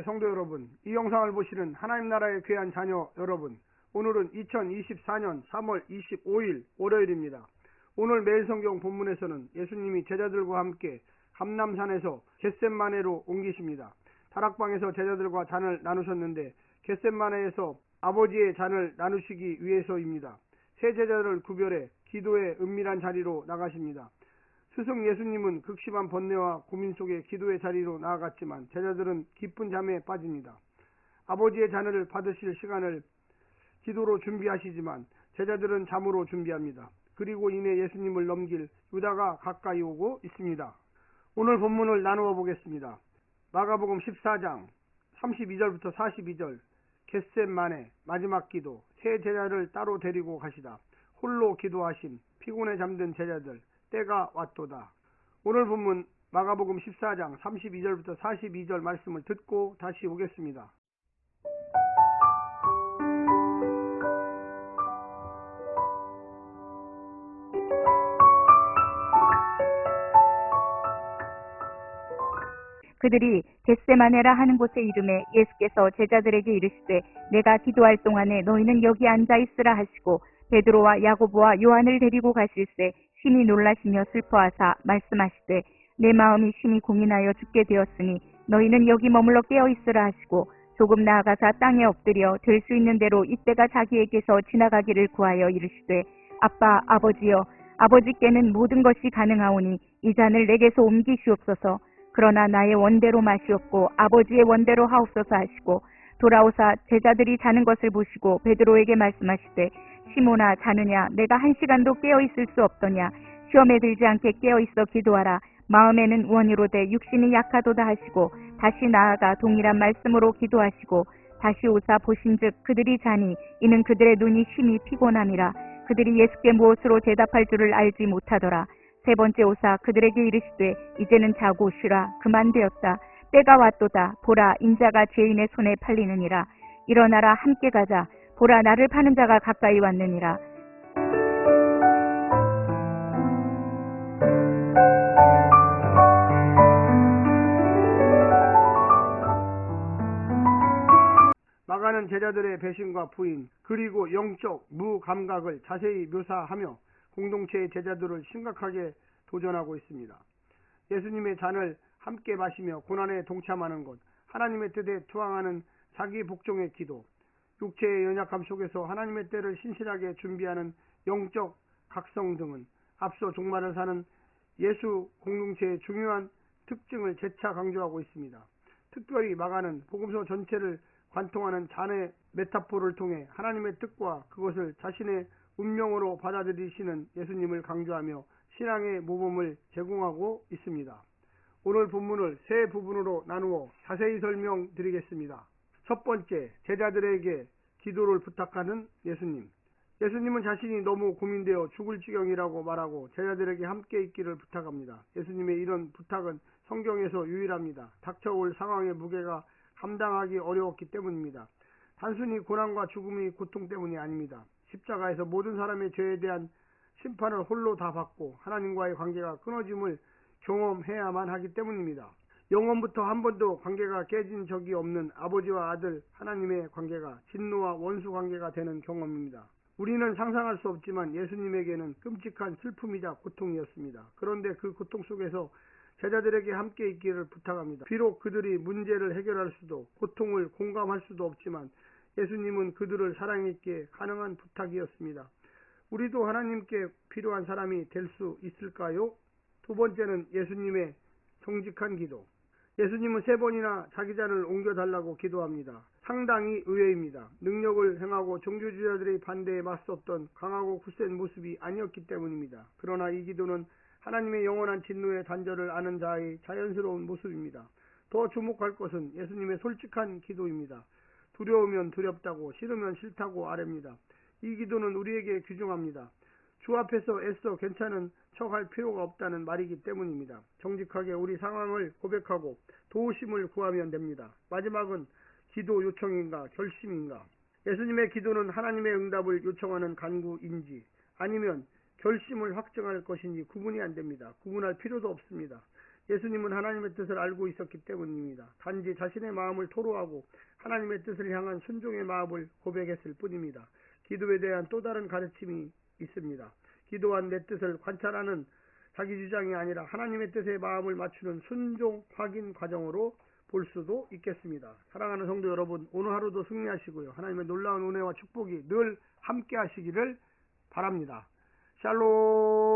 교회 성도 여러분, 이 영상을 보시는 하나님 나라의 귀한 자녀 여러분, 오늘은 2024년 3월 25일 월요일입니다. 오늘 매일 성경 본문에서는 예수님이 제자들과 함께 감람산에서 겟셋마네로 옮기십니다. 다락방에서 제자들과 잔을 나누셨는데 겟셋마네에서 아버지의 잔을 나누시기 위해서입니다. 세 제자들을 구별해 기도의 은밀한 자리로 나가십니다. 스승 예수님은 극심한 번뇌와 고민 속에 기도의 자리로 나아갔지만 제자들은 깊은 잠에 빠집니다. 아버지의 잔을 받으실 시간을 기도로 준비하시지만 제자들은 잠으로 준비합니다. 그리고 이내 예수님을 넘길 유다가 가까이 오고 있습니다. 오늘 본문을 나누어 보겠습니다. 마가복음 14장 32절부터 42절. 겟셋마네 마지막 기도. 세 제자를 따로 데리고 가시다. 홀로 기도하심. 피곤에 잠든 제자들. 때가 왔도다. 오늘 본문 마가복음 14장 32절부터 42절 말씀을 듣고 다시 오겠습니다. 그들이 겟세마네라 하는 곳에 이름에 예수께서 제자들에게 이르시되 내가 기도할 동안에 너희는 여기 앉아 있으라 하시고 베드로와 야고보와 요한을 데리고 가실새 심히 놀라시며 슬퍼하사 말씀하시되 내 마음이 심히 고민하여 죽게 되었으니 너희는 여기 머물러 깨어 있으라 하시고 조금 나아가사 땅에 엎드려 될 수 있는 대로 이때가 자기에게서 지나가기를 구하여 이르시되 아빠 아버지여 아버지께는 모든 것이 가능하오니 이 잔을 내게서 옮기시옵소서. 그러나 나의 원대로 마시옵고 아버지의 원대로 하옵소서 하시고 돌아오사 제자들이 자는 것을 보시고 베드로에게 말씀하시되 시몬아 자느냐 내가 1시간도 깨어있을 수 없더냐. 시험에 들지 않게 깨어있어 기도하라. 마음에는 원이로되 육신이 약하도다 하시고 다시 나아가 동일한 말씀으로 기도하시고 다시 오사 보신즉 그들이 자니 이는 그들의 눈이 심히 피곤함이라. 그들이 예수께 무엇으로 대답할 줄을 알지 못하더라. 세 번째 오사 그들에게 이르시되 이제는 자고 쉬라. 그만되었다. 때가 왔도다. 보라 인자가 죄인의 손에 팔리느니라. 일어나라 함께 가자. 보라 나를 파는 자가 가까이 왔느니라. 마가는 제자들의 배신과 부인 그리고 영적 무감각을 자세히 묘사하며 공동체의 제자들을 심각하게 도전하고 있습니다. 예수님의 잔을 함께 마시며 고난에 동참하는 것, 하나님의 뜻에 투항하는 자기 복종의 기도, 육체의 연약함 속에서 하나님의 때를 신실하게 준비하는 영적 각성 등은 앞서 종말을 사는 예수 공동체의 중요한 특징을 재차 강조하고 있습니다. 특별히 마가는 복음서 전체를 관통하는 잔의 메타포를 통해 하나님의 뜻과 그것을 자신의 운명으로 받아들이시는 예수님을 강조하며 신앙의 모범을 제공하고 있습니다. 오늘 본문을 세 부분으로 나누어 자세히 설명드리겠습니다. 첫 번째, 제자들에게 기도를 부탁하는 예수님. 예수님은 자신이 너무 고민되어 죽을 지경이라고 말하고 제자들에게 함께 있기를 부탁합니다. 예수님의 이런 부탁은 성경에서 유일합니다. 닥쳐올 상황의 무게가 감당하기 어려웠기 때문입니다. 단순히 고난과 죽음의 고통 때문이 아닙니다. 십자가에서 모든 사람의 죄에 대한 심판을 홀로 다 받고 하나님과의 관계가 끊어짐을 경험해야만 하기 때문입니다. 영원부터 한 번도 관계가 깨진 적이 없는 아버지와 아들 하나님의 관계가 진노와 원수 관계가 되는 경험입니다. 우리는 상상할 수 없지만 예수님에게는 끔찍한 슬픔이자 고통이었습니다. 그런데 그 고통 속에서 제자들에게 함께 있기를 부탁합니다. 비록 그들이 문제를 해결할 수도 고통을 공감할 수도 없지만 예수님은 그들을 사랑했기에 가능한 부탁이었습니다. 우리도 하나님께 필요한 사람이 될 수 있을까요? 두 번째는 예수님의 정직한 기도. 예수님은 3번이나 자기 잔을 옮겨달라고 기도합니다. 상당히 의외입니다. 능력을 행하고 종교주의자들의 반대에 맞섰던 강하고 굳센 모습이 아니었기 때문입니다. 그러나 이 기도는 하나님의 영원한 진노의 단절을 아는 자의 자연스러운 모습입니다. 더 주목할 것은 예수님의 솔직한 기도입니다. 두려우면 두렵다고, 싫으면 싫다고 아뢰입니다. 이 기도는 우리에게 귀중합니다. 주 앞에서 애써 괜찮은 척할 필요가 없다는 말이기 때문입니다. 정직하게 우리 상황을 고백하고 도우심을 구하면 됩니다. 마지막은 기도 요청인가 결심인가. 예수님의 기도는 하나님의 응답을 요청하는 간구인지 아니면 결심을 확증할 것인지 구분이 안 됩니다. 구분할 필요도 없습니다. 예수님은 하나님의 뜻을 알고 있었기 때문입니다. 단지 자신의 마음을 토로하고 하나님의 뜻을 향한 순종의 마음을 고백했을 뿐입니다. 기도에 대한 또 다른 가르침이 있습니다. 기도한 내 뜻을 관찰하는 자기 주장이 아니라 하나님의 뜻에 마음을 맞추는 순종 확인 과정으로 볼 수도 있겠습니다. 사랑하는 성도 여러분, 오늘 하루도 승리하시고요. 하나님의 놀라운 은혜와 축복이 늘 함께 하시기를 바랍니다. 샬롬.